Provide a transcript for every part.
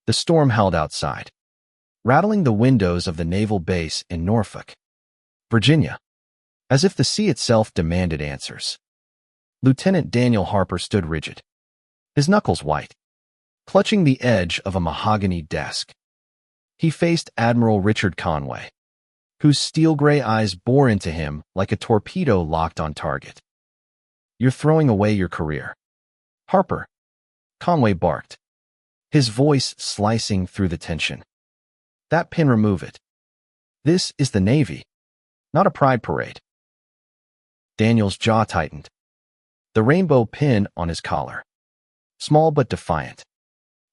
The storm howled outside, rattling the windows of the naval base in Norfolk, Virginia, as if the sea itself demanded answers. Lieutenant Daniel Harper stood rigid, his knuckles white, clutching the edge of a mahogany desk. He faced Admiral Richard Conway, whose steel-gray eyes bore into him like a torpedo locked on target. "You're throwing away your career, Harper," Conway barked, his voice slicing through the tension. "That pin, remove it. This is the Navy, not a pride parade." Daniel's jaw tightened. The rainbow pin on his collar, small but defiant,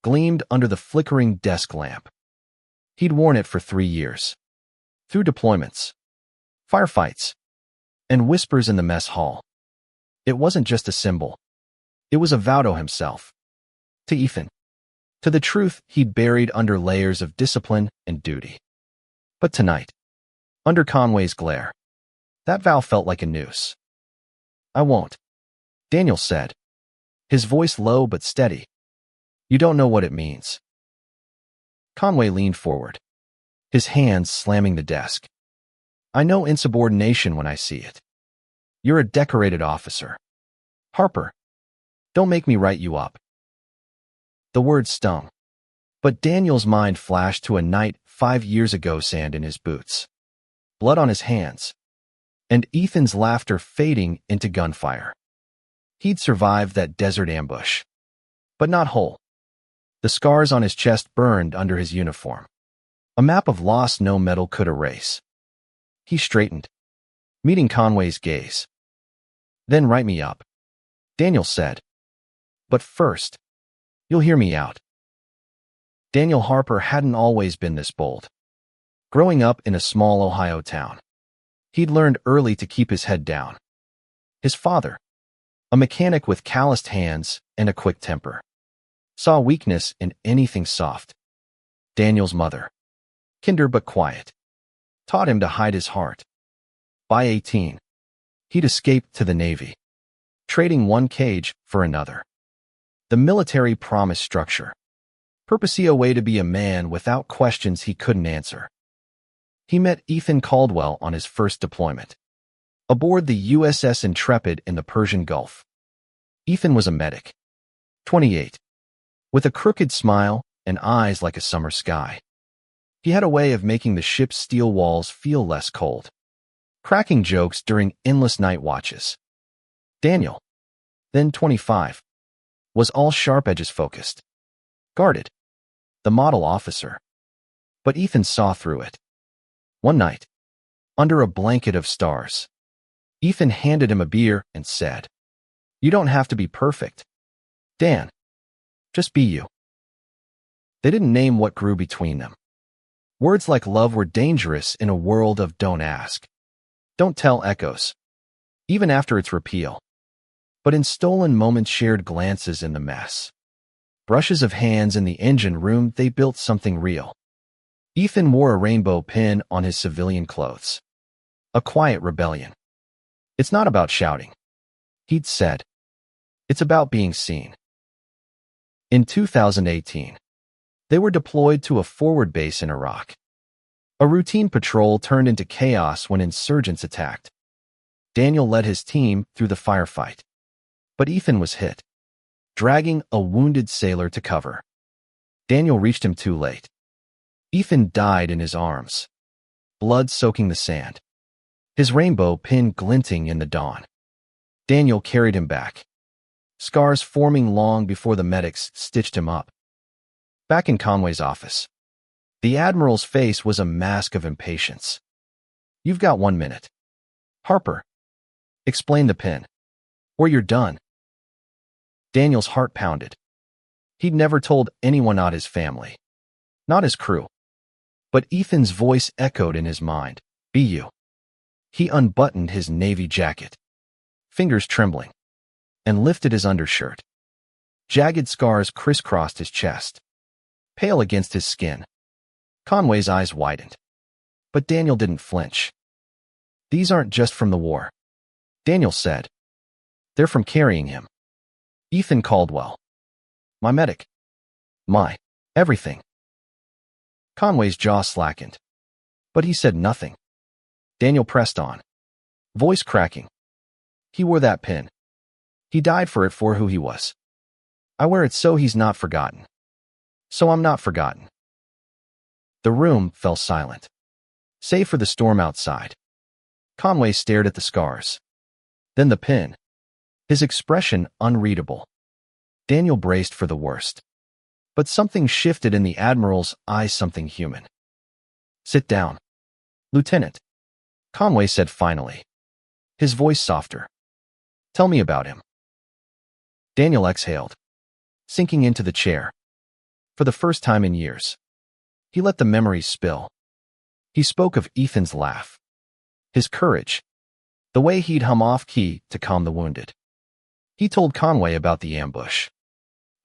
gleamed under the flickering desk lamp. He'd worn it for 3 years, through deployments, firefights, and whispers in the mess hall. It wasn't just a symbol. It was a vow to himself, to Ethan, to the truth he'd buried under layers of discipline and duty. But tonight, under Conway's glare, that vow felt like a noose. "I won't," Daniel said, his voice low but steady. "You don't know what it means." Conway leaned forward, his hands slamming the desk. "I know insubordination when I see it. You're a decorated officer. Harper, don't make me write you up." The words stung, but Daniel's mind flashed to a night 5 years ago, sand in his boots, blood on his hands, and Ethan's laughter fading into gunfire. He'd survived that desert ambush, but not whole. The scars on his chest burned under his uniform, a map of loss no metal could erase. He straightened, meeting Conway's gaze. "Then write me up," Daniel said. "But first, you'll hear me out." Daniel Harper hadn't always been this bold. Growing up in a small Ohio town, he'd learned early to keep his head down. His father, a mechanic with calloused hands and a quick temper, saw weakness in anything soft. Daniel's mother, kinder but quiet, taught him to hide his heart. By 18, he'd escaped to the Navy, trading one cage for another. The military promised structure, purposely a way to be a man without questions he couldn't answer. He met Ethan Caldwell on his first deployment, aboard the USS Intrepid in the Persian Gulf. Ethan was a medic, 28, with a crooked smile and eyes like a summer sky. He had a way of making the ship's steel walls feel less cold, cracking jokes during endless night watches. Daniel, then 25, was all sharp edges focused, guarded, the model officer. But Ethan saw through it. One night, under a blanket of stars, Ethan handed him a beer and said, "You don't have to be perfect, Dan. Just be you." They didn't name what grew between them. Words like love were dangerous in a world of don't ask, don't tell echoes, even after its repeal. But in stolen moments, shared glances in the mess, brushes of hands in the engine room, they built something real. Ethan wore a rainbow pin on his civilian clothes, a quiet rebellion. "It's not about shouting," he'd said. "It's about being seen." In 2018, they were deployed to a forward base in Iraq. A routine patrol turned into chaos when insurgents attacked. Daniel led his team through the firefight, but Ethan was hit, dragging a wounded sailor to cover. Daniel reached him too late. Ethan died in his arms, blood soaking the sand, his rainbow pin glinting in the dawn. Daniel carried him back, scars forming long before the medics stitched him up. Back in Conway's office, the Admiral's face was a mask of impatience. "You've got 1 minute. Harper, explain the pin, or you're done." Daniel's heart pounded. He'd never told anyone, not his family, not his crew. But Ethan's voice echoed in his mind. "Be you." He unbuttoned his Navy jacket, fingers trembling, and lifted his undershirt. Jagged scars crisscrossed his chest, pale against his skin. Conway's eyes widened, but Daniel didn't flinch. "These aren't just from the war," Daniel said. "They're from carrying him. Ethan Caldwell. My medic. My Everything. Conway's jaw slackened, but he said nothing. Daniel pressed on, voice cracking. He wore that pin. He died for it for who he was. I wear it so he's not forgotten. So I'm not forgotten. The room fell silent, save for the storm outside. Conway stared at the scars. Then the pin. His expression unreadable. Daniel braced for the worst. But something shifted in the Admiral's eyes, something human. Sit down, Lieutenant, Conway said finally, his voice softer. Tell me about him. Daniel exhaled, sinking into the chair. For the first time in years, he let the memories spill. He spoke of Ethan's laugh, his courage, the way he'd hum off-key to calm the wounded. He told Conway about the ambush,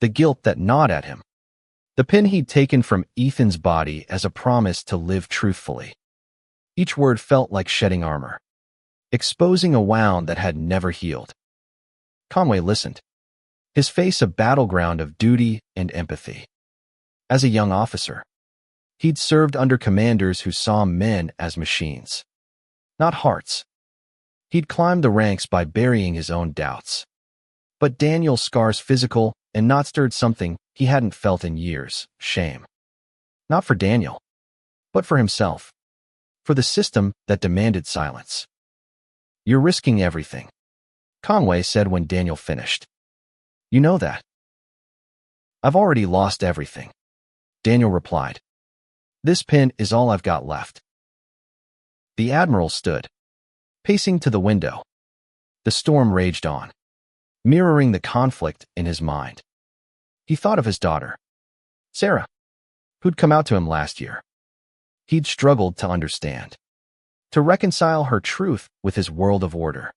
the guilt that gnawed at him, the pin he'd taken from Ethan's body as a promise to live truthfully. Each word felt like shedding armor, exposing a wound that had never healed. Conway listened, his face a battleground of duty and empathy. As a young officer, he'd served under commanders who saw men as machines, not hearts. He'd climbed the ranks by burying his own doubts. But Daniel's scars, physical and not, stirred something he hadn't felt in years: shame. Not for Daniel, but for himself, for the system that demanded silence. You're risking everything, Conway said when Daniel finished. You know that. I've already lost everything, Daniel replied. This pin is all I've got left. The Admiral stood, pacing to the window. The storm raged on, mirroring the conflict in his mind. He thought of his daughter, Sarah, who'd come out to him last year. He'd struggled to understand, to reconcile her truth with his world of order.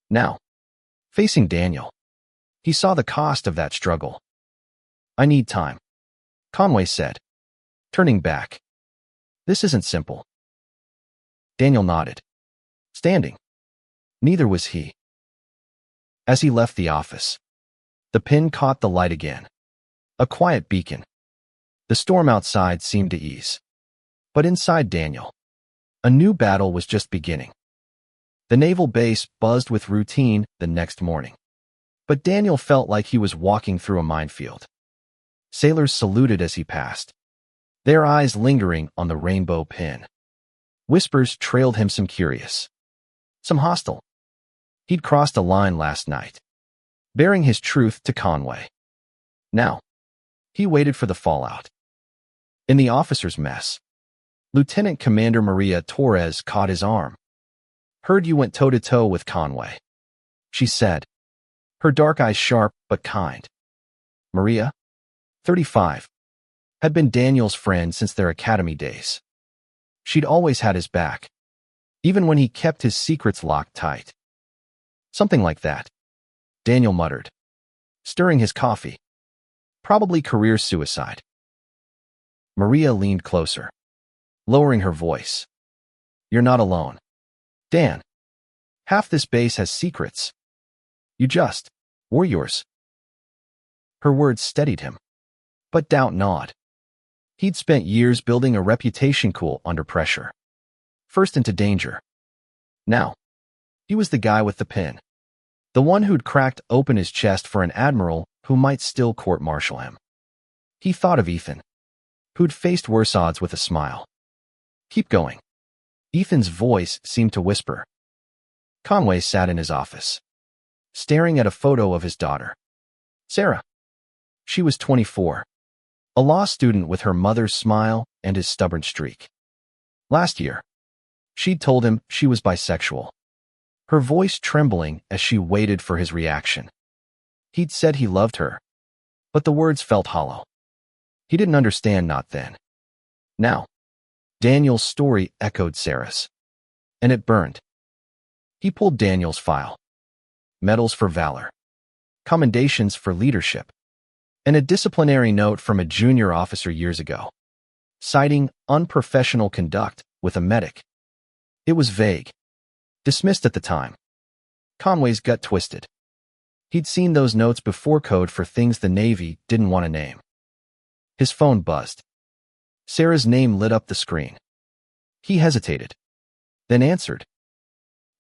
Now, facing Daniel, he saw the cost of that struggle. I need time, Conway said, turning back. This isn't simple. Daniel nodded, standing. Neither was he. As he left the office, the pin caught the light again, a quiet beacon. The storm outside seemed to ease. But inside Daniel, a new battle was just beginning. The naval base buzzed with routine the next morning. But Daniel felt like he was walking through a minefield. Sailors saluted as he passed, their eyes lingering on the rainbow pin. Whispers trailed him, some curious, some hostile. He'd crossed a line last night, bearing his truth to Conway. Now, he waited for the fallout. In the officers' mess, Lieutenant Commander Maria Torres caught his arm. Heard you went toe-to-toe with Conway, she said, her dark eyes sharp but kind. Maria, 35, had been Daniel's friend since their academy days. She'd always had his back, even when he kept his secrets locked tight. Something like that, Daniel muttered, stirring his coffee. Probably career suicide. Maria leaned closer, lowering her voice. You're not alone, Dan. Half this base has secrets. You just were yours. Her words steadied him, but doubt gnawed. He'd spent years building a reputation cool under pressure, first into danger. Now, he was the guy with the pin, the one who'd cracked open his chest for an admiral who might still court-martial him. He thought of Ethan, who'd faced worse odds, with a smile. Keep going. Ethan's voice seemed to whisper. Conway sat in his office, staring at a photo of his daughter, Sarah. She was 24, a law student with her mother's smile and his stubborn streak. Last year, she'd told him she was bisexual, her voice trembling as she waited for his reaction. He'd said he loved her, but the words felt hollow. He didn't understand, not then. Now, Daniel's story echoed Sarah's, and it burned. He pulled Daniel's file. Medals for valor, commendations for leadership, and a disciplinary note from a junior officer years ago, citing unprofessional conduct with a medic. It was vague, dismissed at the time. Conway's gut twisted. He'd seen those notes before, code for things the Navy didn't want to name. His phone buzzed. Sarah's name lit up the screen. He hesitated, then answered.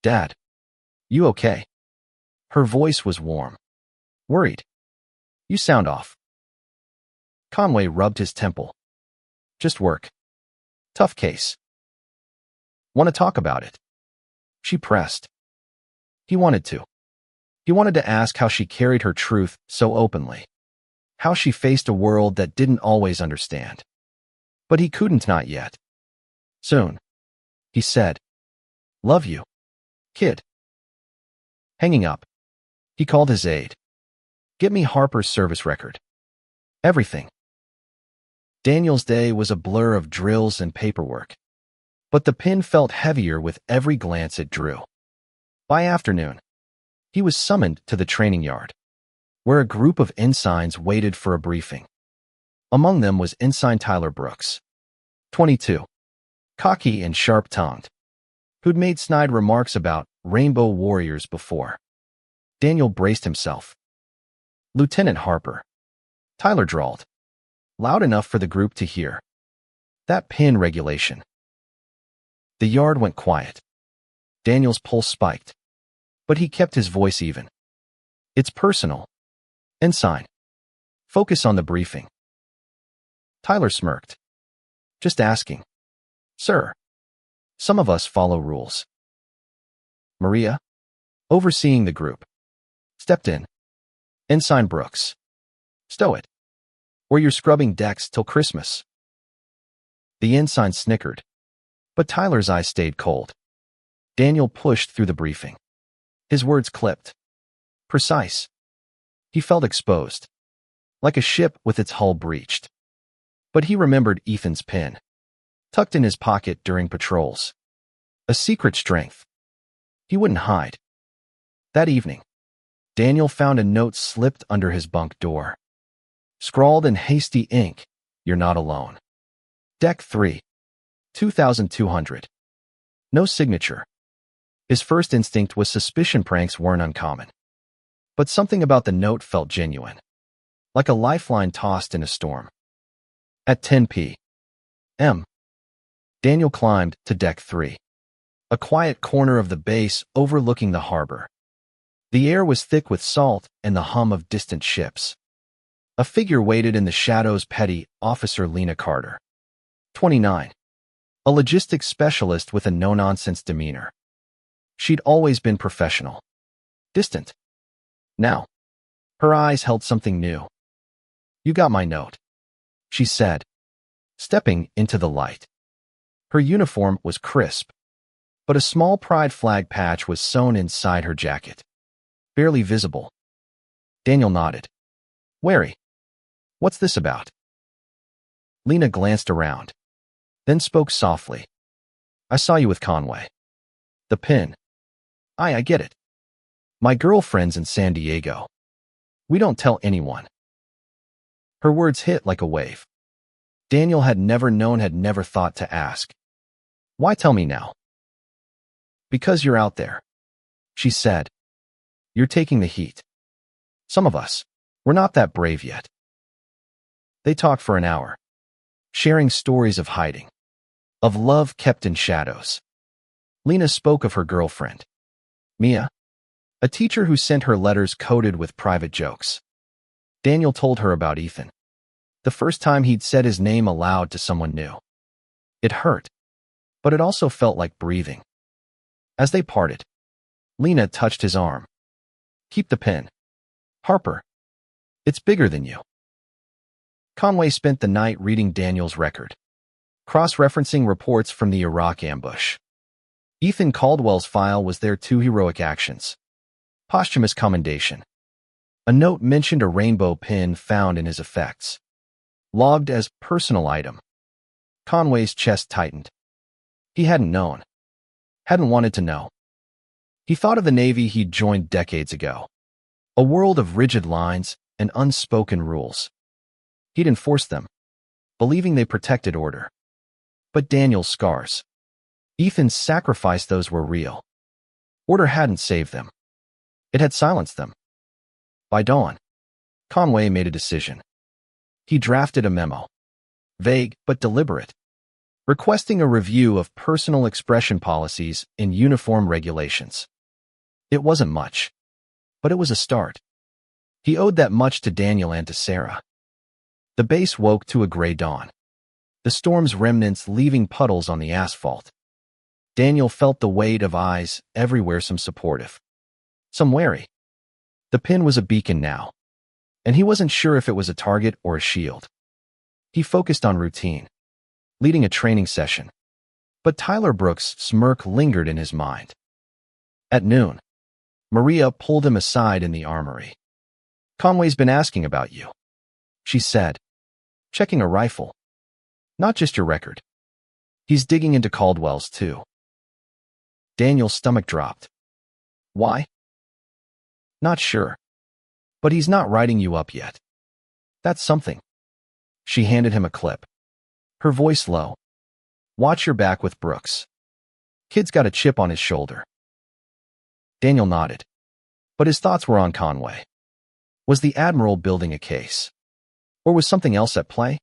Dad, you okay? Her voice was warm. Worried. You sound off. Conway rubbed his temple. Just work. Tough case. Want to talk about it? She pressed. He wanted to. He wanted to ask how she carried her truth so openly. How she faced a world that didn't always understand. But he couldn't, not yet. Soon. He said. Love you, kid. Hanging up, he called his aide. Get me Harper's service record. Everything. Daniel's day was a blur of drills and paperwork. But the pen felt heavier with every glance it drew. By afternoon, he was summoned to the training yard, where a group of ensigns waited for a briefing. Among them was Ensign Tyler Brooks, 22, cocky and sharp-tongued, who'd made snide remarks about rainbow warriors before. Daniel braced himself. Lieutenant Harper, Tyler drawled, loud enough for the group to hear. That pen regulation. The yard went quiet. Daniel's pulse spiked, but he kept his voice even. It's personal. Ensign. Focus on the briefing. Tyler smirked. Just asking. Sir. Some of us follow rules. Maria, overseeing the group, stepped in. Ensign Brooks. Stow it. Or you're scrubbing decks till Christmas. The ensign snickered, but Tyler's eyes stayed cold. Daniel pushed through the briefing. His words clipped. Precise. He felt exposed, like a ship with its hull breached. But he remembered Ethan's pin, tucked in his pocket during patrols. A secret strength. He wouldn't hide. That evening, Daniel found a note slipped under his bunk door. Scrawled in hasty ink, You're not alone. Deck 3, 2200. No signature. His first instinct was suspicion. Pranks weren't uncommon. But something about the note felt genuine, like a lifeline tossed in a storm. At 10 p.m., Daniel climbed to Deck 3, a quiet corner of the base overlooking the harbor. The air was thick with salt and the hum of distant ships. A figure waited in the shadows. Petty Officer Lena Carter, 29, a logistics specialist with a no-nonsense demeanor. She'd always been professional, distant. Now, her eyes held something new. You got my note, she said, stepping into the light. Her uniform was crisp, but a small pride flag patch was sewn inside her jacket, barely visible. Daniel nodded. Wary. What's this about? Lena glanced around, then spoke softly. I saw you with Conway. The pin. I get it. My girlfriend's in San Diego. We don't tell anyone. Her words hit like a wave. Daniel had never known, had never thought to ask. Why tell me now? Because you're out there, she said. You're taking the heat. Some of us, we're not that brave yet. They talked for an hour, sharing stories of hiding, of love kept in shadows. Lena spoke of her girlfriend, Mia, a teacher who sent her letters coated with private jokes. Daniel told her about Ethan, the first time he'd said his name aloud to someone new. It hurt, but it also felt like breathing. As they parted, Lena touched his arm. Keep the pen. Harper, it's bigger than you. Conway spent the night reading Daniel's record, cross-referencing reports from the Iraq ambush. Ethan Caldwell's file was there too. Heroic actions. Posthumous commendation. A note mentioned a rainbow pin found in his effects, logged as personal item. Conway's chest tightened. He hadn't known, hadn't wanted to know. He thought of the Navy he'd joined decades ago, a world of rigid lines and unspoken rules. He'd enforced them, believing they protected order. But Daniel's scars, Ethan's sacrifice, those were real. Order hadn't saved them. It had silenced them. By dawn, Conway made a decision. He drafted a memo, vague but deliberate, requesting a review of personal expression policies and uniform regulations. It wasn't much, but it was a start. He owed that much to Daniel and to Sarah. The base woke to a gray dawn, the storm's remnants leaving puddles on the asphalt. Daniel felt the weight of eyes everywhere, some supportive, some wary. The pin was a beacon now, and he wasn't sure if it was a target or a shield. He focused on routine, leading a training session, but Tyler Brooks' smirk lingered in his mind. At noon, Maria pulled him aside in the armory. "Conway's been asking about you," she said, checking a rifle. "Not just your record. He's digging into Caldwell's too." Daniel's stomach dropped. "Why?" "Not sure. But he's not writing you up yet. That's something." She handed him a clip, her voice low. "Watch your back with Brooks. Kid's got a chip on his shoulder." Daniel nodded, but his thoughts were on Conway. Was the Admiral building a case? Or was something else at play?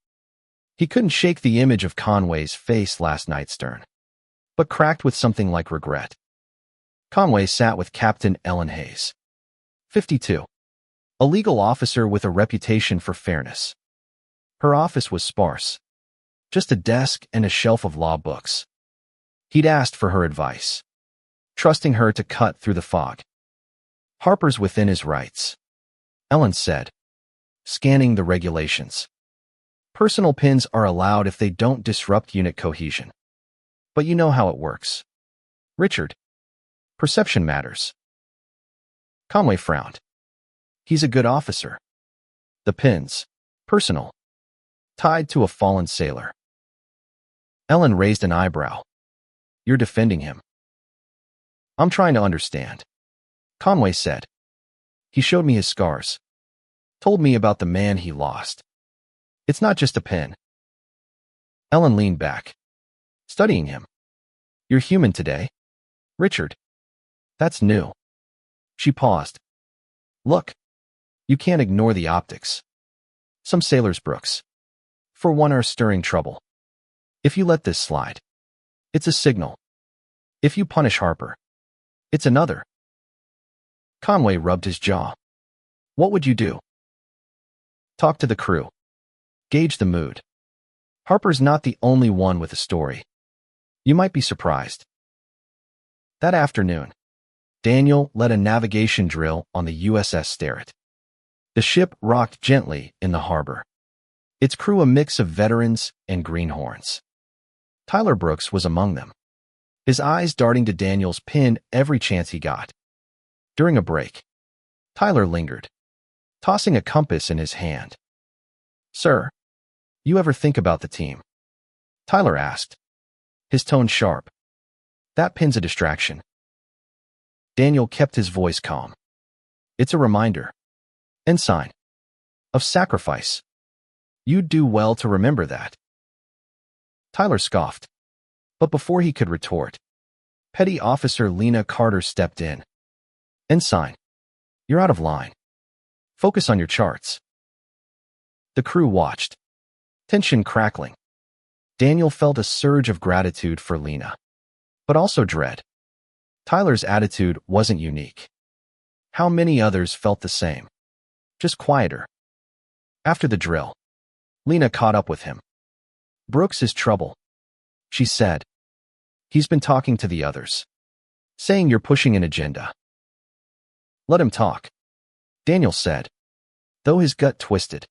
He couldn't shake the image of Conway's face last night, stern, but cracked with something like regret. Conway sat with Captain Ellen Hayes, 52, a legal officer with a reputation for fairness. Her office was sparse, just a desk and a shelf of law books. He'd asked for her advice, trusting her to cut through the fog. "Harper's within his rights," Ellen said, scanning the regulations. "Personal pins are allowed if they don't disrupt unit cohesion. But you know how it works, Richard. Perception matters." Conway frowned. He's a good officer. The pins, personal, tied to a fallen sailor. Ellen raised an eyebrow. "You're defending him." "I'm trying to understand," Conway said. "He showed me his scars, told me about the man he lost. It's not just a pin." Ellen leaned back, studying him. "You're human today, Richard. That's new." She paused. "Look, you can't ignore the optics. Some sailors, Brooks, for one, are stirring trouble. If you let this slide, it's a signal. If you punish Harper, it's another." Conway rubbed his jaw. "What would you do?" "Talk to the crew. Gauge the mood. Harper's not the only one with a story. You might be surprised." That afternoon, Daniel led a navigation drill on the USS Sterrett. The ship rocked gently in the harbor, its crew a mix of veterans and greenhorns. Tyler Brooks was among them, his eyes darting to Daniel's pin every chance he got. During a break, Tyler lingered, tossing a compass in his hand. "Sir, you ever think about the team?" Tyler asked, his tone sharp. "That pin's a distraction." Daniel kept his voice calm. "It's a reminder, ensign, of sacrifice. You'd do well to remember that." Tyler scoffed, but before he could retort, Petty Officer Lena Carter stepped in. "Ensign, you're out of line. Focus on your charts." The crew watched, tension crackling. Daniel felt a surge of gratitude for Lena, but also dread. Tyler's attitude wasn't unique. How many others felt the same? Just quieter. After the drill, Lena caught up with him. "Brooks is trouble," she said. "He's been talking to the others, saying you're pushing an agenda." "Let him talk," Daniel said, though his gut twisted.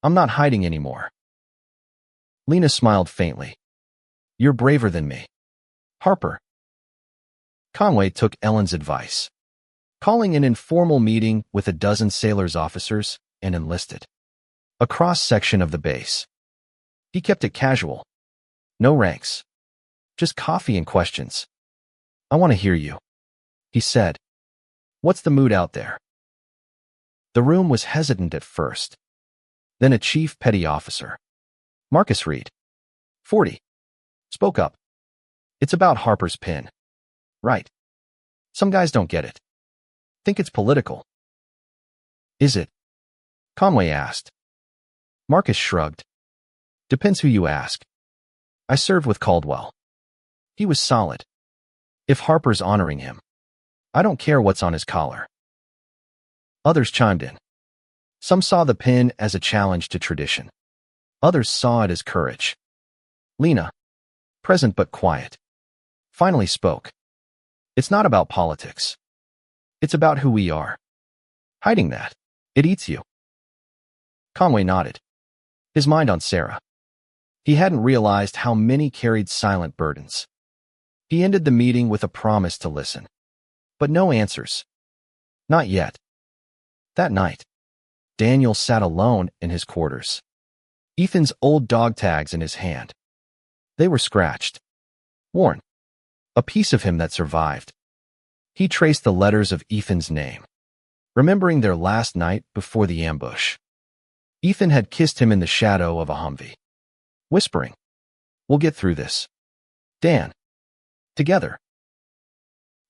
"I'm not hiding anymore." Lena smiled faintly. "You're braver than me, Harper." Conway took Ellen's advice, calling an informal meeting with a dozen sailors, officers, and enlisted. A cross-section of the base. He kept it casual. No ranks. Just coffee and questions. "I want to hear you," he said. "What's the mood out there?" The room was hesitant at first. Then a chief petty officer, Marcus Reed, 40, spoke up. "It's about Harper's pin. Right. Some guys don't get it. Think it's political." "Is it?" Conway asked. Marcus shrugged. Depends who you ask. I served with Caldwell. He was solid. If Harper's honoring him, I don't care what's on his collar. Others chimed in. Some saw the pin as a challenge to tradition. Others saw it as courage. Lena, present but quiet, finally spoke. It's not about politics. It's about who we are. Hiding that, it eats you. Conway nodded, his mind on Sarah. He hadn't realized how many carried silent burdens. He ended the meeting with a promise to listen. But no answers. Not yet. That night, Daniel sat alone in his quarters. Ethan's old dog tags in his hand. They were scratched. Worn. A piece of him that survived. He traced the letters of Ethan's name, remembering their last night before the ambush. Ethan had kissed him in the shadow of a Humvee, whispering, "We'll get through this. Dan. Together."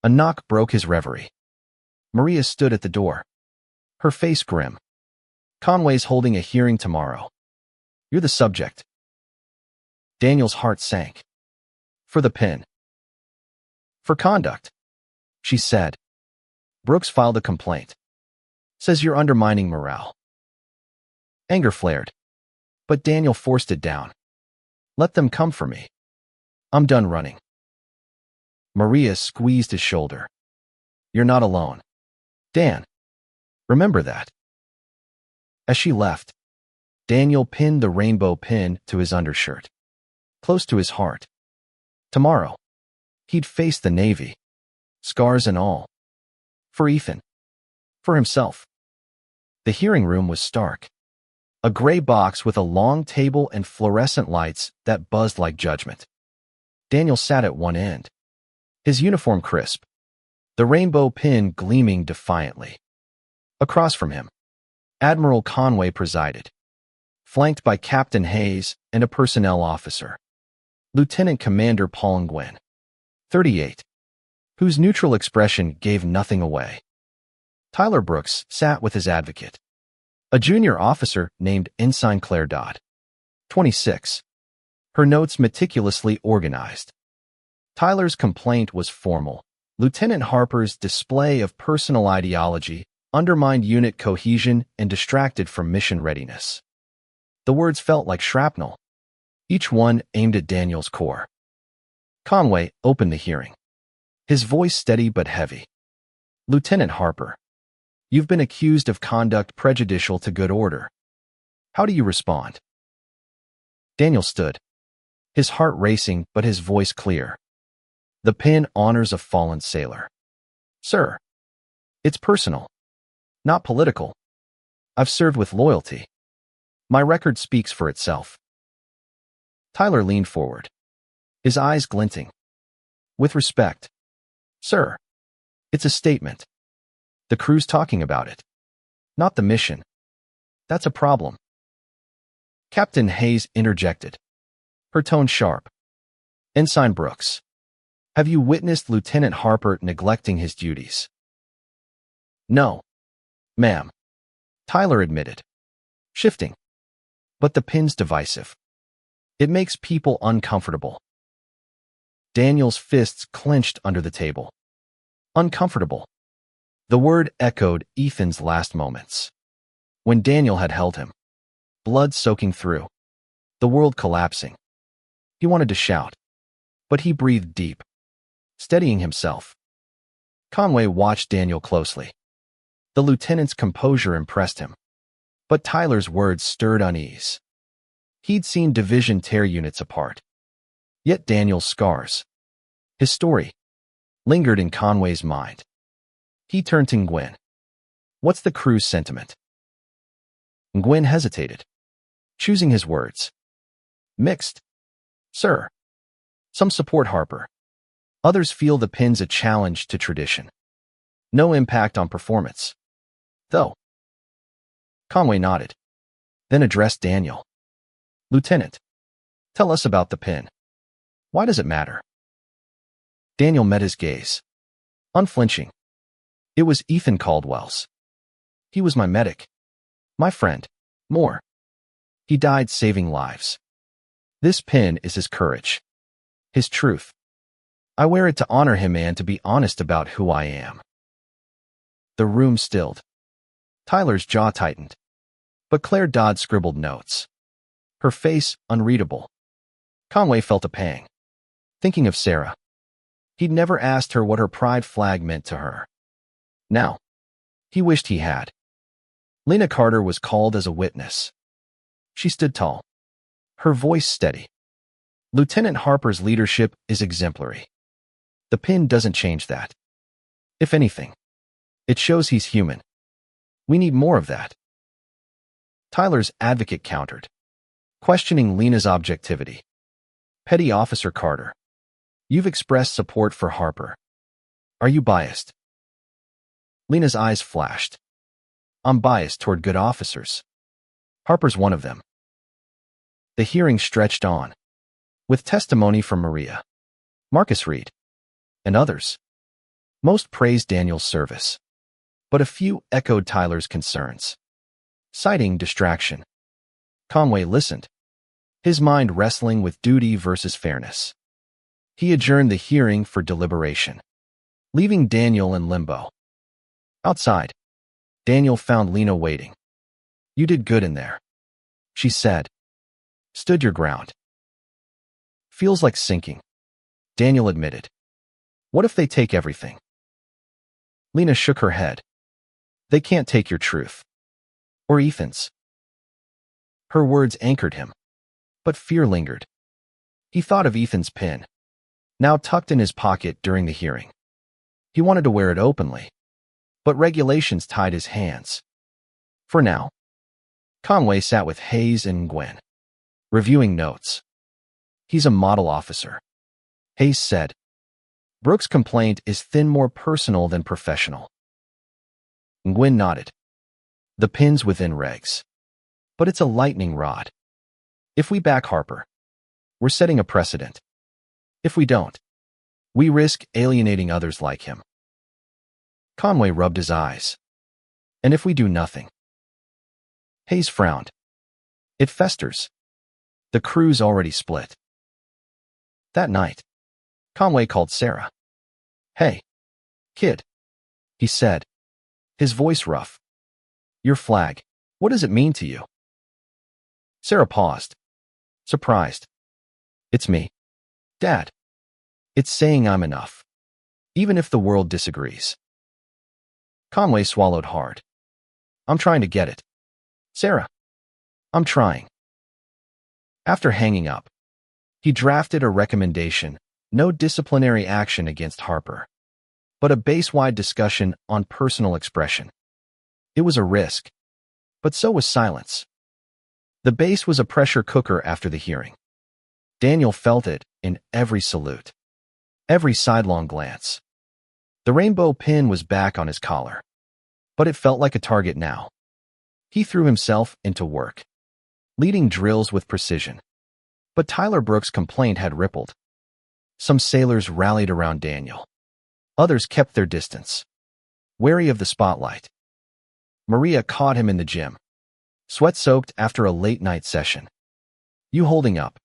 A knock broke his reverie. Maria stood at the door, her face grim. "Conway's holding a hearing tomorrow. You're the subject." Daniel's heart sank. For the pin. For conduct, she said. Brooks filed a complaint. Says you're undermining morale. Anger flared, but Daniel forced it down. Let them come for me. I'm done running. Maria squeezed his shoulder. You're not alone. Dan, remember that. As she left, Daniel pinned the rainbow pin to his undershirt, close to his heart. Tomorrow, he'd face the Navy, scars and all. For Ethan. For himself. The hearing room was stark. A gray box with a long table and fluorescent lights that buzzed like judgment. Daniel sat at one end, his uniform crisp, the rainbow pin gleaming defiantly. Across from him, Admiral Conway presided, flanked by Captain Hayes and a personnel officer, Lieutenant Commander Paul Nguyen, 38, whose neutral expression gave nothing away. Tyler Brooks sat with his advocate, a junior officer named Ensign Claire Dodd, 26, her notes meticulously organized. Tyler's complaint was formal. Lieutenant Harper's display of personal ideology undermined unit cohesion and distracted from mission readiness. The words felt like shrapnel, each one aimed at Daniel's core. Conway opened the hearing, his voice steady but heavy. Lieutenant Harper, you've been accused of conduct prejudicial to good order. How do you respond? Daniel stood, his heart racing but his voice clear. The pin honors a fallen sailor. Sir, it's personal, not political. I've served with loyalty. My record speaks for itself. Tyler leaned forward, his eyes glinting. With respect, sir, it's a statement. The crew's talking about it, not the mission. That's a problem. Captain Hayes interjected, her tone sharp. Ensign Brooks, have you witnessed Lieutenant Harper neglecting his duties? No, ma'am, Tyler admitted, shifting. But the pin's divisive. It makes people uncomfortable. Daniel's fists clenched under the table. Uncomfortable. The word echoed Ethan's last moments. When Daniel had held him, blood soaking through, the world collapsing. He wanted to shout, but he breathed deep, steadying himself. Conway watched Daniel closely. The lieutenant's composure impressed him, but Tyler's words stirred unease. He'd seen division tear units apart. Yet Daniel's scars, his story, lingered in Conway's mind. He turned to Nguyen. What's the crew's sentiment? Nguyen hesitated, choosing his words. Mixed. Sir. Some support Harper. Others feel the pin's a challenge to tradition. No impact on performance. Though. Conway nodded, then addressed Daniel. Lieutenant, tell us about the pin. Why does it matter? Daniel met his gaze, unflinching. It was Ethan Caldwell's. He was my medic, my friend, more. He died saving lives. This pin is his courage. His truth. I wear it to honor him and to be honest about who I am. The room stilled. Tyler's jaw tightened. But Claire Dodd scribbled notes. Her face unreadable. Conway felt a pang. Thinking of Sarah. He'd never asked her what her pride flag meant to her. Now, he wished he had. Lena Carter was called as a witness. She stood tall. Her voice steady. Lieutenant Harper's leadership is exemplary. The pin doesn't change that. If anything, it shows he's human. We need more of that. Tyler's advocate countered, questioning Lena's objectivity. Petty Officer Carter, you've expressed support for Harper. Are you biased? Lena's eyes flashed. I'm biased toward good officers. Harper's one of them. The hearing stretched on, with testimony from Maria, Marcus Reed, and others. Most praised Daniel's service, but a few echoed Tyler's concerns, citing distraction. Conway listened, his mind wrestling with duty versus fairness. He adjourned the hearing for deliberation, leaving Daniel in limbo. Outside, Daniel found Lena waiting. You did good in there, she said. Stood your ground. Feels like sinking, Daniel admitted. What if they take everything? Lena shook her head. They can't take your truth. Or Ethan's. Her words anchored him, but fear lingered. He thought of Ethan's pin, now tucked in his pocket during the hearing. He wanted to wear it openly, but regulations tied his hands. For now, Conway sat with Hayes and Gwen, reviewing notes. He's a model officer, Hayes said. Brooks' complaint is thin, more personal than professional. Gwen nodded. The pin's within regs. But it's a lightning rod. If we back Harper, we're setting a precedent. If we don't, we risk alienating others like him. Conway rubbed his eyes. And if we do nothing? Hayes frowned. It festers. The crew's already split. That night, Conway called Sarah. Hey, kid, he said, his voice rough. Your flag, what does it mean to you? Sarah paused, surprised. It's me, Dad. It's saying I'm enough, even if the world disagrees. Conway swallowed hard. I'm trying to get it. Sarah, I'm trying. After hanging up, he drafted a recommendation. No disciplinary action against Harper, but a base-wide discussion on personal expression. It was a risk, but so was silence. The base was a pressure cooker after the hearing. Daniel felt it in every salute, every sidelong glance. The rainbow pin was back on his collar, but it felt like a target now. He threw himself into work, leading drills with precision. But Tyler Brooks' complaint had rippled. Some sailors rallied around Daniel. Others kept their distance, wary of the spotlight. Maria caught him in the gym, sweat-soaked after a late-night session. You holding up?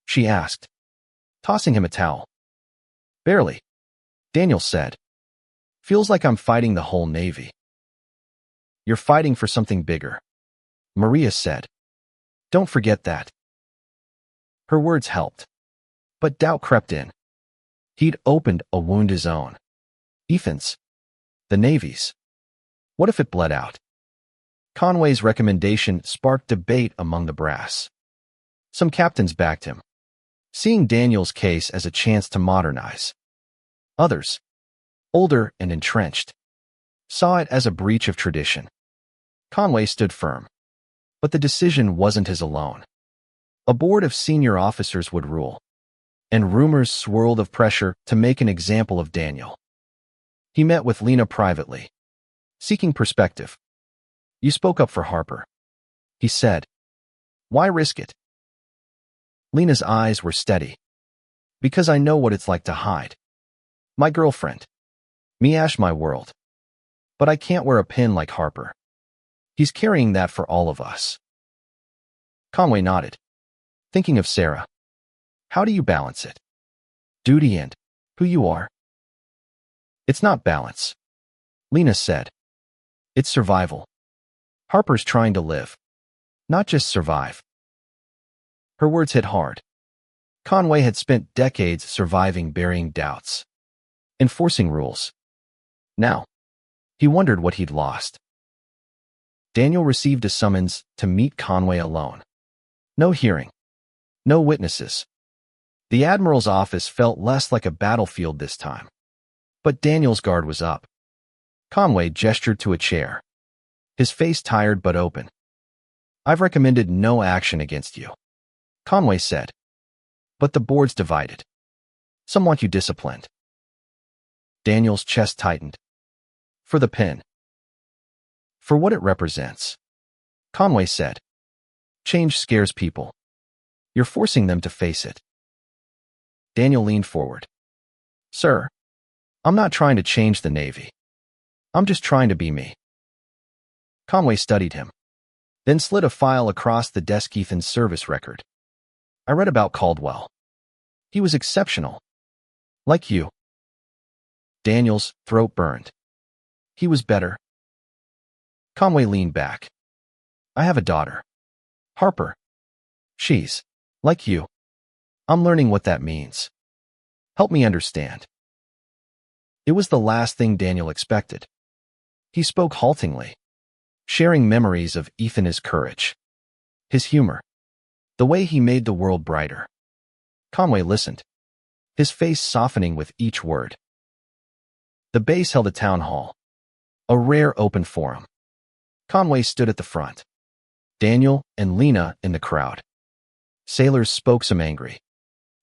She asked, tossing him a towel. Barely, Daniel said. Feels like I'm fighting the whole Navy. You're fighting for something bigger, Maria said. Don't forget that. Her words helped. But doubt crept in. He'd opened a wound his own. Ethan's. The Navy's. What if it bled out? Conway's recommendation sparked debate among the brass. Some captains backed him, seeing Daniel's case as a chance to modernize. Others, older and entrenched, saw it as a breach of tradition. Conway stood firm. But the decision wasn't his alone. A board of senior officers would rule, and rumors swirled of pressure to make an example of Daniel. He met with Lena privately, seeking perspective. You spoke up for Harper, he said. Why risk it? Lena's eyes were steady. Because I know what it's like to hide. My girlfriend. Miash my world. But I can't wear a pin like Harper. He's carrying that for all of us. Conway nodded, thinking of Sarah. How do you balance it? Duty and who you are? It's not balance, Lena said. It's survival. Harper's trying to live, not just survive. Her words hit hard. Conway had spent decades surviving burying doubts, enforcing rules. Now, he wondered what he'd lost. Daniel received a summons to meet Conway alone. No hearing. No witnesses. The Admiral's office felt less like a battlefield this time. But Daniel's guard was up. Conway gestured to a chair, his face tired but open. I've recommended no action against you, Conway said. But the board's divided. Some want you disciplined. Daniel's chest tightened. For the pin. For what it represents, Conway said. Change scares people. You're forcing them to face it. Daniel leaned forward. Sir, I'm not trying to change the Navy. I'm just trying to be me. Conway studied him, then slid a file across the desk. Ethan's service record. I read about Caldwell. He was exceptional. Like you. Daniel's throat burned. He was better. Conway leaned back. I have a daughter. Harper. She's like you. I'm learning what that means. Help me understand. It was the last thing Daniel expected. He spoke haltingly, sharing memories of Ethan's courage, his humor, the way he made the world brighter. Conway listened, his face softening with each word. The base held a town hall, a rare open forum. Conway stood at the front, Daniel and Lena in the crowd. Sailors spoke, some angry,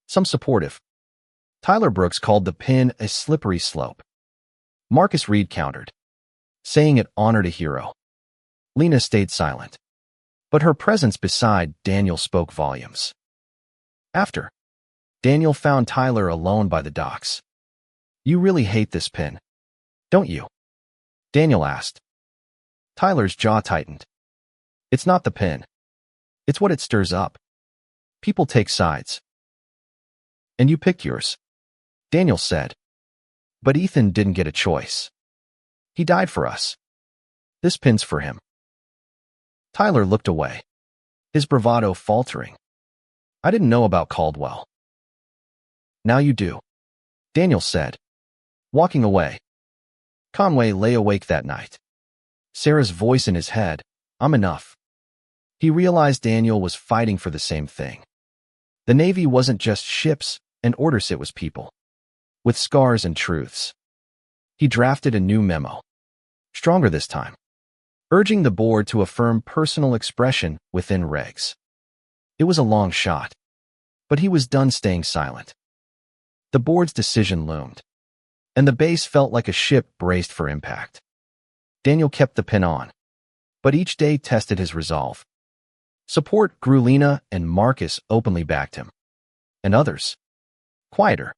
some supportive. Tyler Brooks called the pin a slippery slope. Marcus Reed countered, saying it honored a hero. Lena stayed silent, but her presence beside Daniel spoke volumes. After, Daniel found Tyler alone by the docks. You really hate this pin, don't you? Daniel asked. Tyler's jaw tightened. It's not the pin. It's what it stirs up. People take sides. And you picked yours, Daniel said. But Ethan didn't get a choice. He died for us. This pin's for him. Tyler looked away, his bravado faltering. I didn't know about Caldwell. Now you do, Daniel said, walking away. Conway lay awake that night. Sarah's voice in his head, I'm enough. He realized Daniel was fighting for the same thing. The Navy wasn't just ships and orders, it was people, with scars and truths. He drafted a new memo, stronger this time, urging the board to affirm personal expression within regs. It was a long shot, but he was done staying silent. The board's decision loomed, and the base felt like a ship braced for impact. Daniel kept the pin on, but each day tested his resolve. Support grew. Lena and Marcus openly backed him, and others, quieter,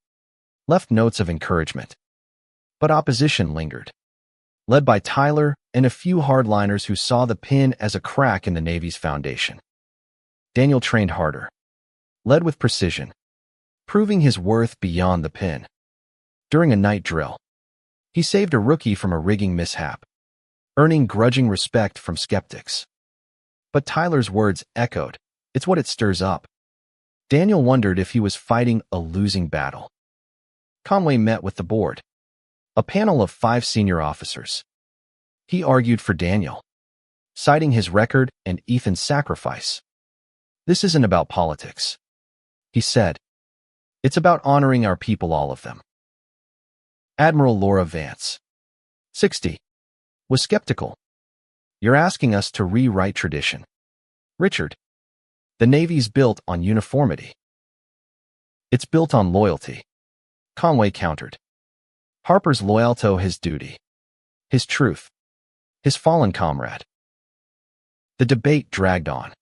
left notes of encouragement. But opposition lingered, led by Tyler and a few hardliners who saw the pin as a crack in the Navy's foundation. Daniel trained harder, led with precision, proving his worth beyond the pin. During a night drill, he saved a rookie from a rigging mishap, earning grudging respect from skeptics. But Tyler's words echoed, it's what it stirs up. Daniel wondered if he was fighting a losing battle. Conway met with the board, a panel of 5 senior officers. He argued for Daniel, citing his record and Ethan's sacrifice. This isn't about politics, he said. It's about honoring our people, all of them. Admiral Laura Vance, 60, was skeptical. You're asking us to rewrite tradition. Richard, the Navy's built on uniformity. It's built on loyalty, Conway countered. Harper's loyal to his duty, his truth, his fallen comrade. The debate dragged on,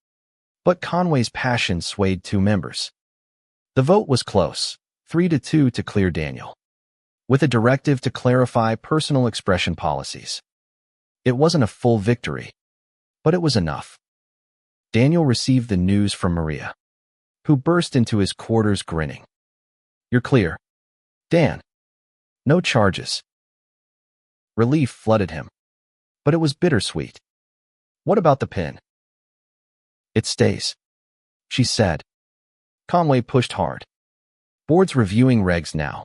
but Conway's passion swayed 2 members. The vote was close, 3-2 to clear Daniel, with a directive to clarify personal expression policies. It wasn't a full victory, but it was enough. Daniel received the news from Maria, who burst into his quarters grinning. "You're clear, Dan. No charges." Relief flooded him, but it was bittersweet. "What about the pin?" "It stays," she said. Conway pushed hard. "Board's reviewing regs now."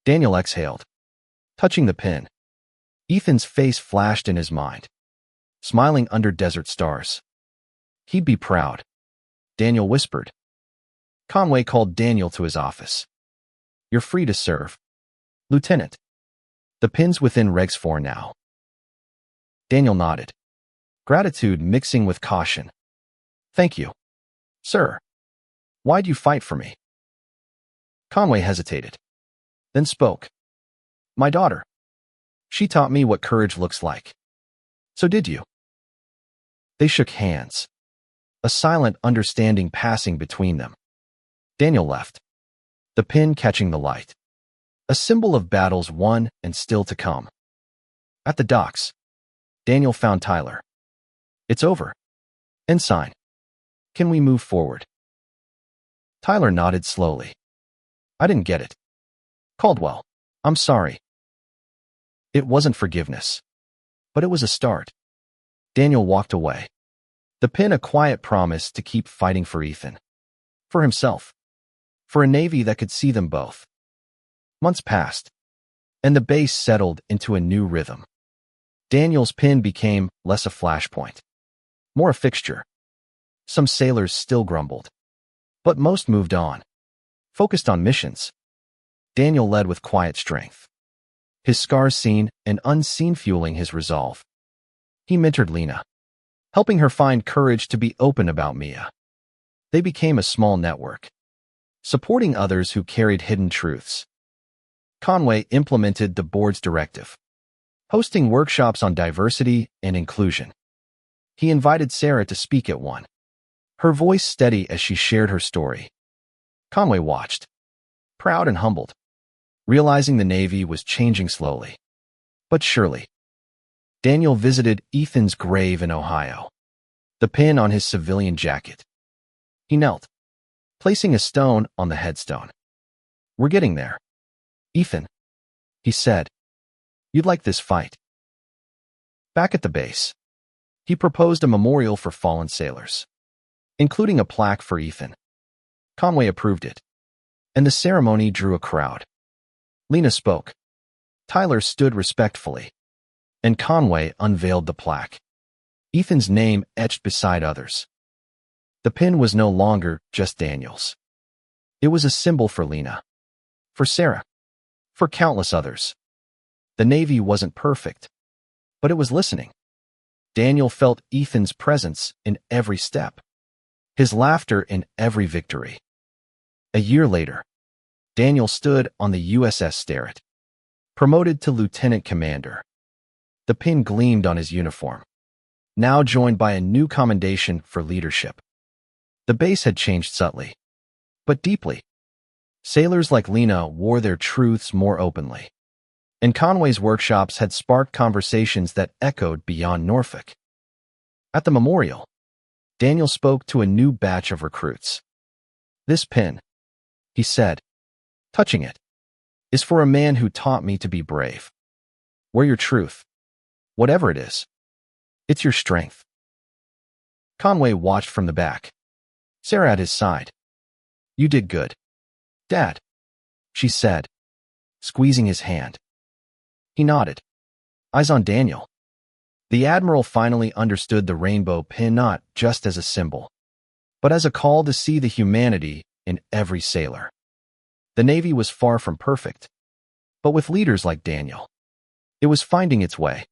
Daniel exhaled, touching the pin. Ethan's face flashed in his mind, smiling under desert stars. He'd be proud, Daniel whispered. Conway called Daniel to his office. "You're free to serve, Lieutenant. The pin's within Regs 4 now." Daniel nodded, gratitude mixing with caution. "Thank you, sir. Why'd you fight for me?" Conway hesitated, then spoke. "My daughter. She taught me what courage looks like. So did you." They shook hands, a silent understanding passing between them. Daniel left, the pin catching the light, a symbol of battles won and still to come. At the docks, Daniel found Tyler. "It's over. Ensign. Can we move forward?" Tyler nodded slowly. "I didn't get it. Caldwell, I'm sorry." It wasn't forgiveness, but it was a start. Daniel walked away, the pin a quiet promise to keep fighting for Ethan, for himself, for a Navy that could see them both. Months passed, and the base settled into a new rhythm. Daniel's pin became less a flashpoint, more a fixture. Some sailors still grumbled, but most moved on, focused on missions. Daniel led with quiet strength, his scars seen and unseen fueling his resolve. He mentored Lena, helping her find courage to be open about Mia. They became a small network, supporting others who carried hidden truths. Conway implemented the board's directive, hosting workshops on diversity and inclusion. He invited Sarah to speak at one, her voice steady as she shared her story. Conway watched, proud and humbled, realizing the Navy was changing slowly, but surely. Daniel visited Ethan's grave in Ohio, the pin on his civilian jacket. He knelt, placing a stone on the headstone. "We're getting there, Ethan," he said. "You'd like this fight." Back at the base, he proposed a memorial for fallen sailors, including a plaque for Ethan. Conway approved it, and the ceremony drew a crowd. Lena spoke. Tyler stood respectfully, and Conway unveiled the plaque, Ethan's name etched beside others. The pin was no longer just Daniel's. It was a symbol for Lena, for Sarah, for countless others. The Navy wasn't perfect, but it was listening. Daniel felt Ethan's presence in every step, his laughter in every victory. A year later, Daniel stood on the USS Sterett, promoted to lieutenant commander. The pin gleamed on his uniform, now joined by a new commendation for leadership. The base had changed subtly, but deeply. Sailors like Lena wore their truths more openly, and Conway's workshops had sparked conversations that echoed beyond Norfolk. At the memorial, Daniel spoke to a new batch of recruits. "This pin," he said, touching it, "is for a man who taught me to be brave. Wear your truth, whatever it is. It's your strength." Conway watched from the back, Sarah at his side. "You did good, Dad," she said, squeezing his hand. He nodded, eyes on Daniel. The Admiral finally understood the rainbow pin not just as a symbol, but as a call to see the humanity in every sailor. The Navy was far from perfect, but with leaders like Daniel, it was finding its way.